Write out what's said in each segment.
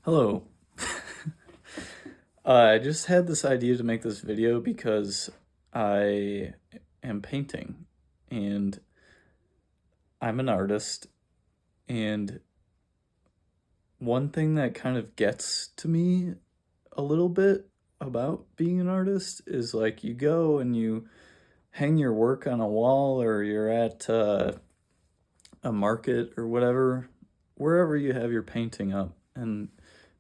Hello. I just had this idea to make this video because I am painting and I'm an artist. And one thing that kind of gets to me a little bit about being an artist is like you go and you hang your work on a wall, or you're at a market or whatever, wherever you have your painting up, and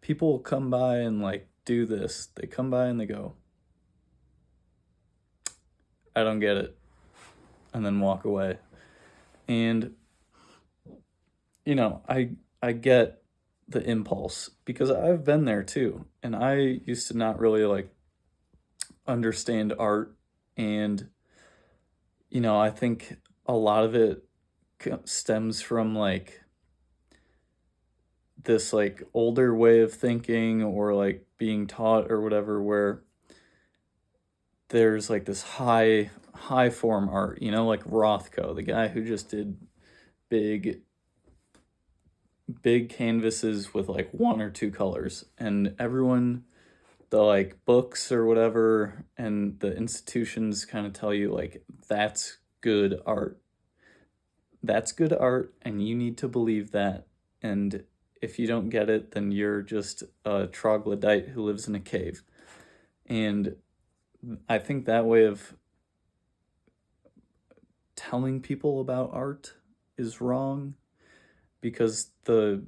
people come by and like do this. They come by and they go, I don't get it, and then walk away. And I get the impulse because I've been there too. And I used to not really like understand art, and I think a lot of it stems from like this like older way of thinking, or like being taught or whatever, where there's like this high form art, like Rothko, the guy who just did big big canvases with like one or two colors, and everyone, the like books or whatever and the institutions kind of tell you like that's good art and you need to believe that. And if you don't get it, then you're just a troglodyte who lives in a cave. And I think that way of telling people about art is wrong, because the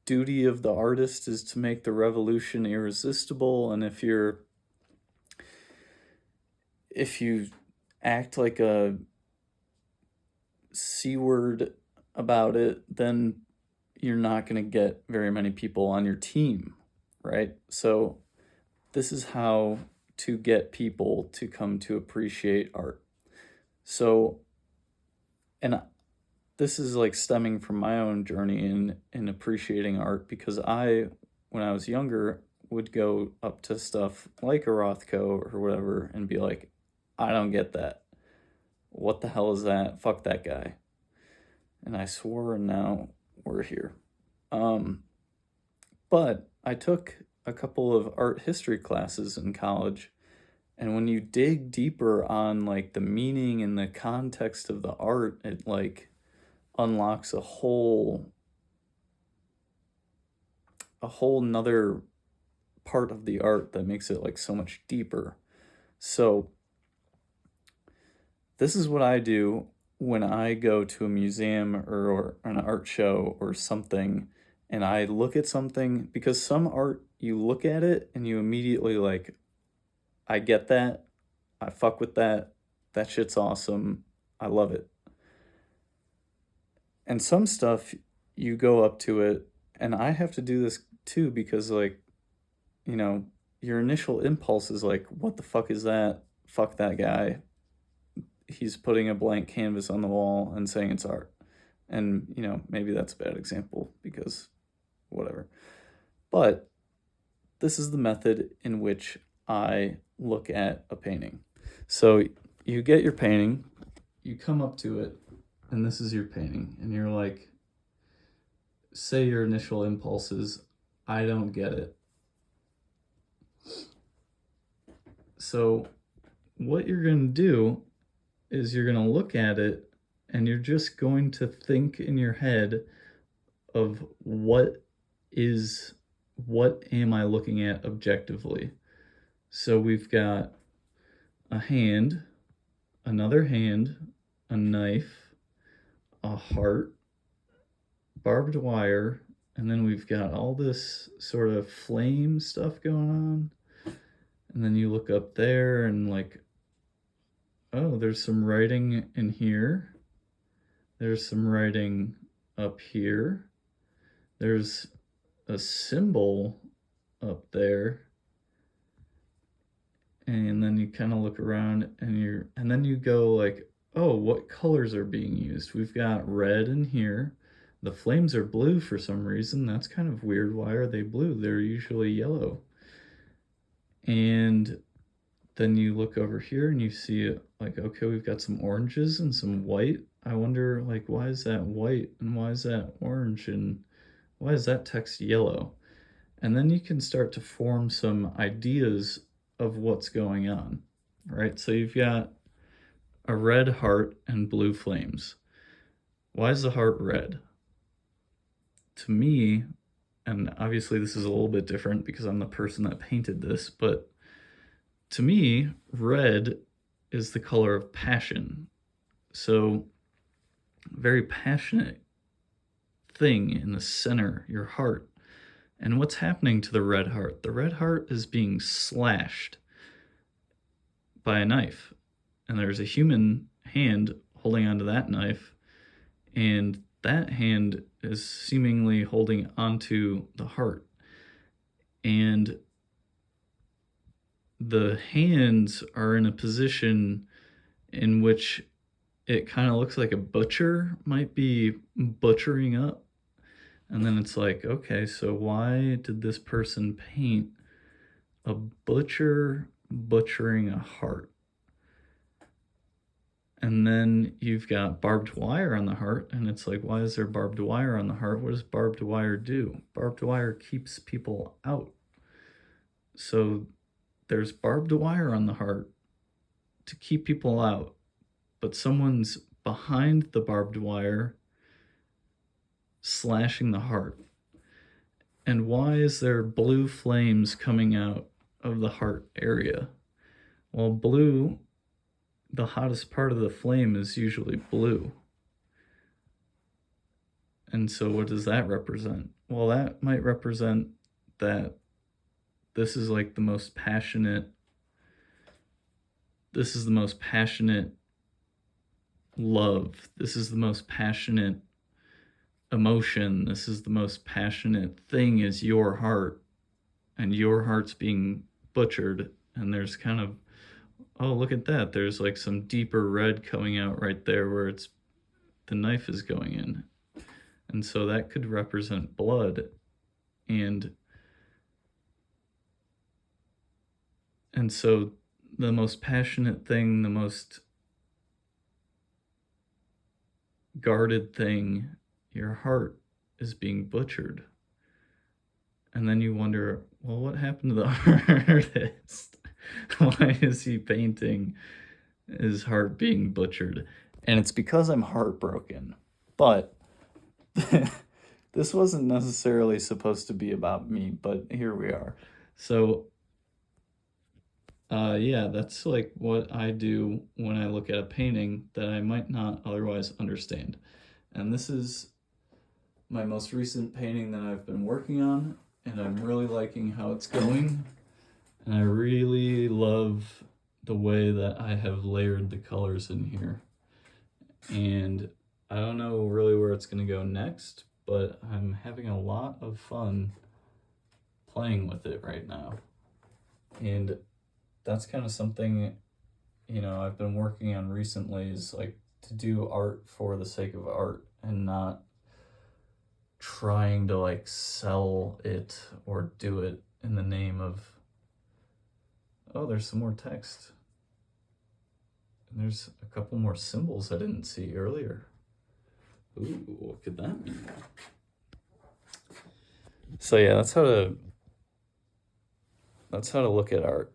duty of the artist is to make the revolution irresistible. And if you act like a c word about it, then you're not going to get very many people on your team, right? So this is how to get people to come to appreciate art. So, and this is like stemming from my own journey in appreciating art, because when I was younger, would go up to stuff like a Rothko or whatever and be like, I don't get that. What the hell is that? Fuck that guy. And I swore, and now we're here. But I took a couple of art history classes in college, and when you dig deeper on like the meaning and the context of the art, it like unlocks a whole nother part of the art that makes it like so much deeper. So this is what I do when I go to a museum or an art show or something, and I look at something, because some art, you look at it and you immediately like, I get that, I fuck with that, that shit's awesome, I love it. And some stuff, you go up to it, and I have to do this too, because like, you know, your initial impulse is like, what the fuck is that? Fuck that guy. He's putting a blank canvas on the wall and saying it's art. And, maybe that's a bad example because whatever. But this is the method in which I look at a painting. So you get your painting, you come up to it, and this is your painting. And you're like, say your initial impulse is, I don't get it. So what you're going to do is you're going to look at it, and you're just going to think in your head of what am I looking at objectively. So we've got a hand, another hand, a knife, a heart, barbed wire, and then we've got all this sort of flame stuff going on. And then you look up there and like, oh, there's some writing in here. There's some writing up here. There's a symbol up there. And then you kind of look around, and then you go like, oh, what colors are being used? We've got red in here. The flames are blue for some reason. That's kind of weird. Why are they blue? They're usually yellow. And then you look over here and you see like, okay, we've got some oranges and some white. I wonder like, why is that white and why is that orange, and why is that text yellow? And then you can start to form some ideas of what's going on, right? So you've got a red heart and blue flames. Why is the heart red? To me, and obviously this is a little bit different because I'm the person that painted this, but to me, red is the color of passion. So, very passionate thing in the center, your heart. And what's happening to the red heart? The red heart is being slashed by a knife. And there's a human hand holding onto that knife, and that hand is seemingly holding onto the heart. And the hands are in a position in which it kind of looks like a butcher might be butchering up. And then it's like, okay, so why did this person paint a butcher butchering a heart? And then you've got barbed wire on the heart, and it's like, why is there barbed wire on the heart? What does barbed wire do? Barbed wire keeps people out. So there's barbed wire on the heart to keep people out, but someone's behind the barbed wire slashing the heart. And why is there blue flames coming out of the heart area? Well, blue, the hottest part of the flame is usually blue. And so what does that represent? Well, that might represent that this is like the most passionate, this is the most passionate love. This is the most passionate emotion. This is the most passionate thing is your heart, and your heart's being butchered. And there's kind of, oh, look at that. There's like some deeper red coming out right there where it's, the knife is going in. And so that could represent blood. And so the most passionate thing, the most guarded thing, your heart, is being butchered. And then you wonder, well, what happened to the artist? Why is he painting his heart being butchered? And it's because I'm heartbroken. But this wasn't necessarily supposed to be about me, but here we are. So, yeah, that's like what I do when I look at a painting that I might not otherwise understand. And this is my most recent painting that I've been working on, and I'm really liking how it's going. And I really love the way that I have layered the colors in here. And I don't know really where it's going to go next, but I'm having a lot of fun playing with it right now. And that's kind of something, you know, I've been working on recently, is like to do art for the sake of art and not trying to like sell it or do it in the name of, oh, there's some more text. And there's a couple more symbols I didn't see earlier. Ooh, what could that mean? So yeah, that's how to look at art.